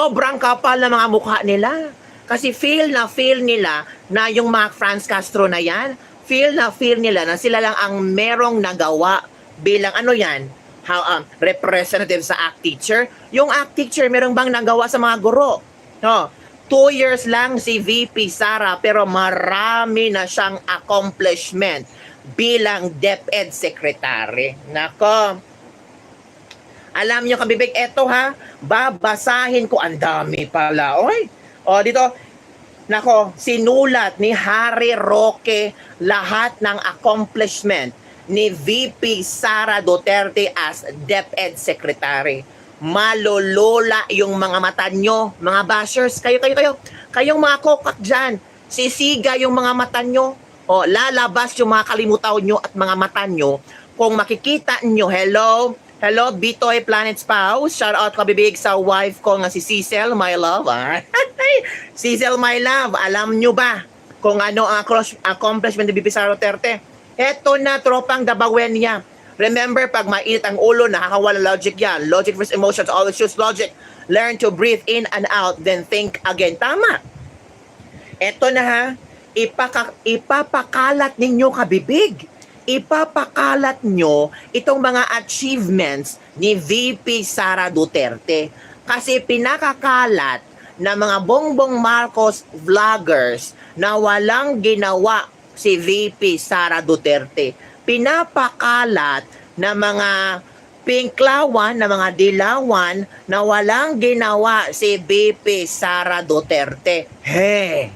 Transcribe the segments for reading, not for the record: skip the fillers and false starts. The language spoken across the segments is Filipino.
sobrang kapal na mga mukha nila. Kasi feel nila na yung mga Franz Castro na yan, feel nila na sila lang ang merong nagawa bilang ano yan, representative sa ACT teacher. Yung ACT teacher, merong bang nagawa sa mga guro? No. 2 years lang si VP Sara pero marami na siyang accomplishment bilang DepEd Secretary. Nako. Alam niyo kabibig, eto ha, babasahin ko, ang dami pala. Oy. O dito, nako, sinulat ni Harry Roque lahat ng accomplishment ni VP Sara Duterte as DepEd Secretary. Malolola yung mga mata nyo, mga bashers, kayong mga kokak dyan, sisiga yung mga mata nyo, o lalabas yung mga kalimutaw nyo at mga mata nyo, kung makikita nyo, hello, Bitoy Planet Spouse, shout out kabibig sa wife ko nga si Cecil, my love, Cecil, my love, alam nyo ba kung ano ang accomplishment ni VP Sara Duterte? Eto na, tropang Dabawen niya. Remember, pag mainit ang ulo, nakakawala logic yan. Logic versus emotions, always choose logic. Learn to breathe in and out, then think again. Tama. Eto na ha, ipapakalat ninyo kabibig. Ipapakalat nyo itong mga achievements ni VP Sara Duterte. Kasi pinakakalat na mga Bongbong Marcos vloggers na walang ginawa si VP Sara Duterte. Pinapakalat na mga pinklawan, na mga dilawan na walang ginawa si VP Sara Duterte. Hey!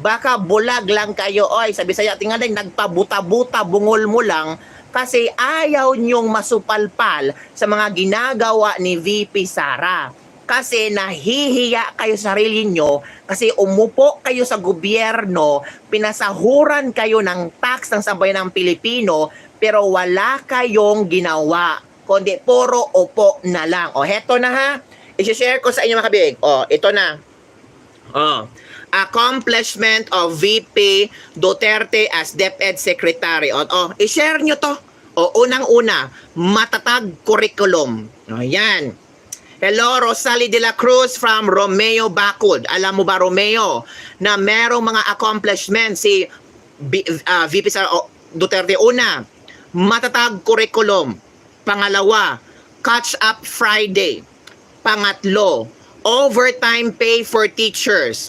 Baka bulag lang kayo, oy, sabi sa'yo, tingnan din, nagpabuta-buta, bungol mo lang, kasi ayaw nyong masupalpal sa mga ginagawa ni VP Sara. Kasi nahihiya kayo sa sarili nyo, kasi umupo kayo sa gobyerno, pinasahuran kayo ng tax ng sambayan ng Pilipino, pero wala kayong ginawa, kundi puro upo na lang. O, heto na ha, i-share ko sa inyo mga kabig. O, ito na. O, accomplishment of VP Duterte as DepEd Secretary. O, i-share nyo to. O, unang-una, matatag curriculum. O, yan. Hello, Rosalie de la Cruz from Romeo Bacud. Alam mo ba, Romeo, na merong mga accomplishments si VP Sara Duterte? Una, matatag curriculum. Pangalawa, catch up Friday. Pangatlo, overtime pay for teachers.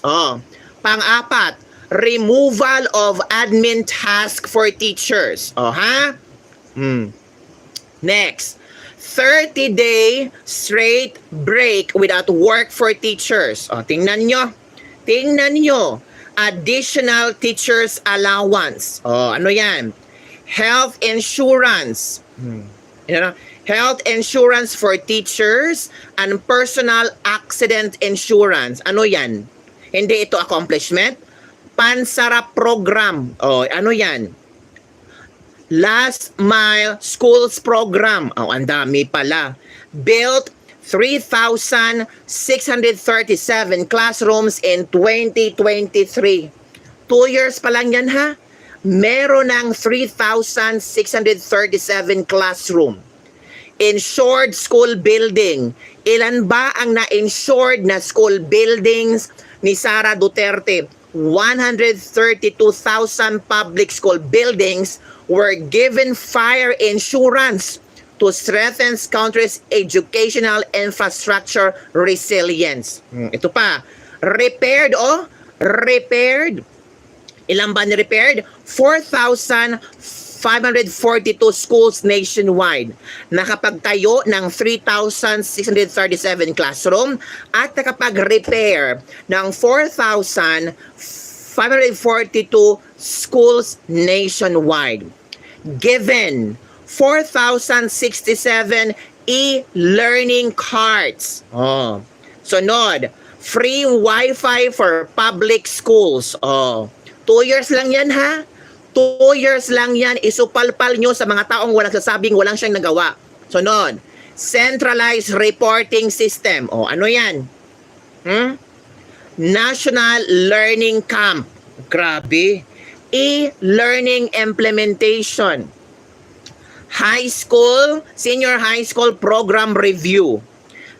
Pang-apat, removal of admin task for teachers. Next, 30-day straight break without work for teachers. Tingnan nyo. Additional teachers allowance. Ano yan? Health insurance. Health insurance for teachers and personal accident insurance. Ano yan? Hindi ito accomplishment. Pansarap program. Ano yan? Last Mile Schools Program. Ang dami pala. Built 3,637 classrooms in 2023. 2 years pa lang yan ha. Meron ng 3,637 classroom. Insured school building. Ilan ba ang na-insured na school buildings ni Sara Duterte? 132,000 public school buildings were given fire insurance to strengthen country's educational infrastructure resilience. Ito pa, repaired. Ilan ba ni-repaired? 4,542 schools nationwide. Nakapagtayo ng 3,637 classroom at nakapag-repair ng 4,542 schools nationwide. Given 4,067 e-learning cards. Sunod, free Wi-Fi for public schools. 2 years lang yan ha. 2 years lang yan. Isupalpal nyo sa mga taong walang sasabing walang siyang nagawa. Sunod, centralized reporting system. Ano yan? National Learning Camp. Grabe. E-learning implementation. High school, senior high school program review.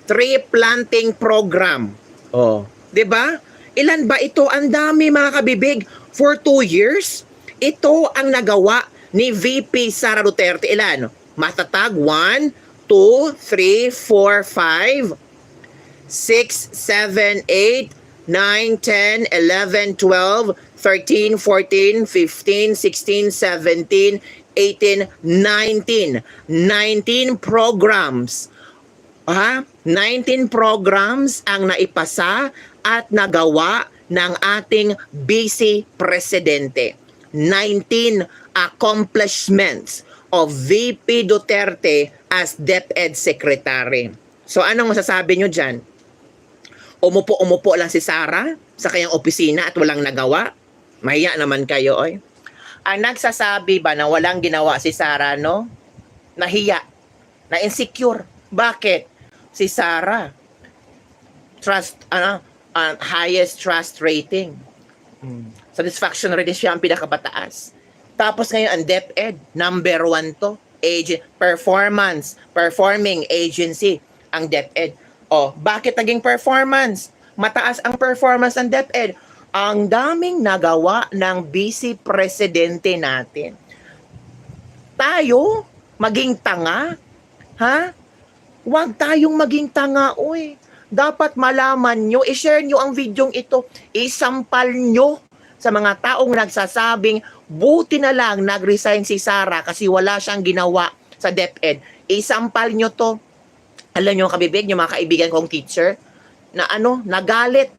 Tree planting program. Oh, 'di ba? Ilan ba ito? Ang dami mga kabibig. For 2 years, ito ang nagawa ni VP Sara Duterte. Ilan? Matatag 1, 2, 3, 4, 5, 6, 7, 8, 9, 10, 11, 12, 13, 14, 15, 16, 17, 18, 19. 19 programs. 19 programs ang naipasa at nagawa ng ating Vice Presidente. 19 accomplishments of VP Duterte as DepEd Secretary. So anong masasabi nyo dyan? Umupo lang si Sara sa kanyang opisina at walang nagawa? Mahiya naman kayo, oy. Ang nagsasabi ba na walang ginawa si Sara, no? Nahiya, na-insecure. Bakit? Si Sara, highest trust rating. Satisfaction rating siya ang pinakabataas. Tapos ngayon, ang DepEd, number 1 to. Performing agency, ang DepEd. O, bakit naging performance? Mataas ang performance ng DepEd. Ang daming nagawa ng Vice Presidente natin. Tayo, maging tanga? Ha? Huwag tayong maging tanga, oy. Dapat malaman nyo, i-share nyo ang videong ito, isampal nyo sa mga taong nagsasabing, buti na lang nag-resign si Sara kasi wala siyang ginawa sa DepEd. Isampal nyo to. Alam nyo kabibig, yung mga kaibigan kong teacher, na nagalit.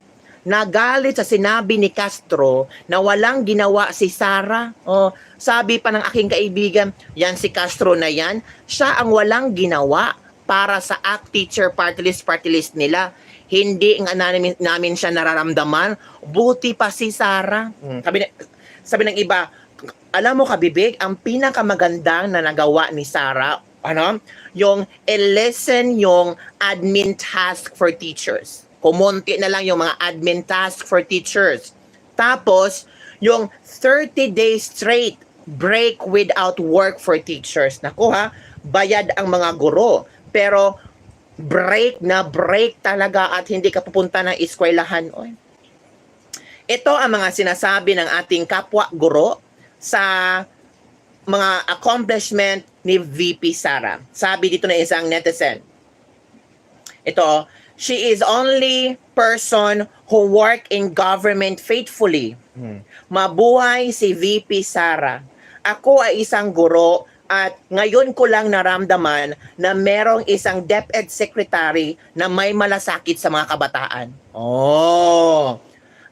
Nagalit sa sinabi ni Castro na walang ginawa si Sara. Oh, sabi pa ng aking kaibigan, yan si Castro na yan, siya ang walang ginawa para sa ACT Teacher party list nila. Hindi nga namin siya nararamdaman. Buti pa si Sara. Sabi ng iba, alam mo kabibig, ang pinakamagandang na nagawa ni Sara, yung i-lessen yung admin task for teachers. Kumunti na lang yung mga admin task for teachers. Tapos, yung 30 days straight break without work for teachers. Naku bayad ang mga guro. Pero break talaga at hindi ka pupunta ng eskwelahan. Ito ang mga sinasabi ng ating kapwa guro sa mga accomplishment ni VP Sara. Sabi dito na isang netizen. Ito, she is only person who work in government faithfully. Mabuhay si VP Sara. Ako ay isang guro at ngayon ko lang naramdaman na merong isang DepEd secretary na may malasakit sa mga kabataan.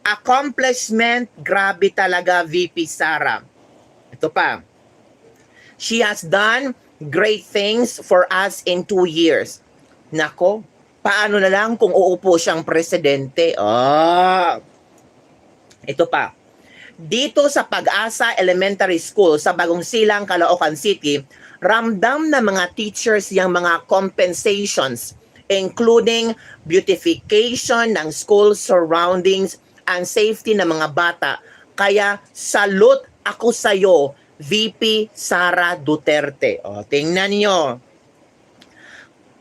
Accomplishment, grabe talaga VP Sara. Ito pa. She has done great things for us in 2 years. Nako, paano na lang kung uupo siyang presidente? Ito pa. Dito sa Pag-asa Elementary School sa Bagong Silang, Caloocan City, ramdam na mga teachers yung mga compensations, including beautification ng school surroundings and safety ng mga bata. Kaya salute ako sa'yo, VP Sara Duterte. Tingnan nyo.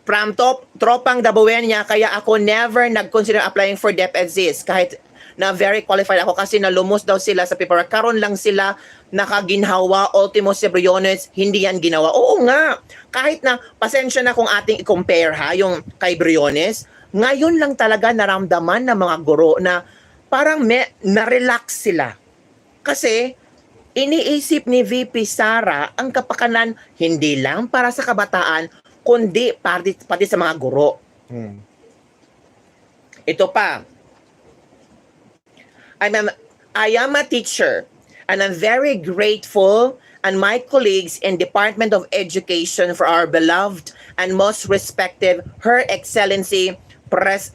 From tropang Dabuenya, kaya ako never nag-consider applying for DepEd SIS kahit na very qualified ako kasi nalumos daw sila sa paperwork. Karon lang sila nakaginhawa, ultimo si Briones, hindi yan ginawa. Oo nga, kahit na pasensya na kung ating i-compare yung kay Briones, ngayon lang talaga naramdaman ng mga guro na parang na-relax sila. Kasi iniisip ni VP Sara ang kapakanan hindi lang para sa kabataan, kundi pati sa mga guro. Ito pa, I am a teacher and I'm very grateful and my colleagues in Department of Education for our beloved and most respected Her Excellency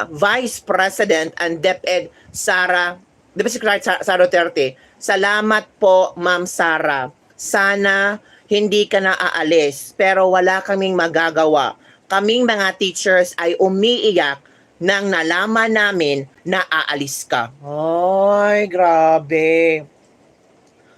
Vice President and DepEd Sara Duterte. Salamat po, Ma'am Sara. Sana hindi ka na aalis pero wala kaming magagawa. Kaming mga teachers ay umiiyak nang nalaman namin na aalis ka. Ay, grabe.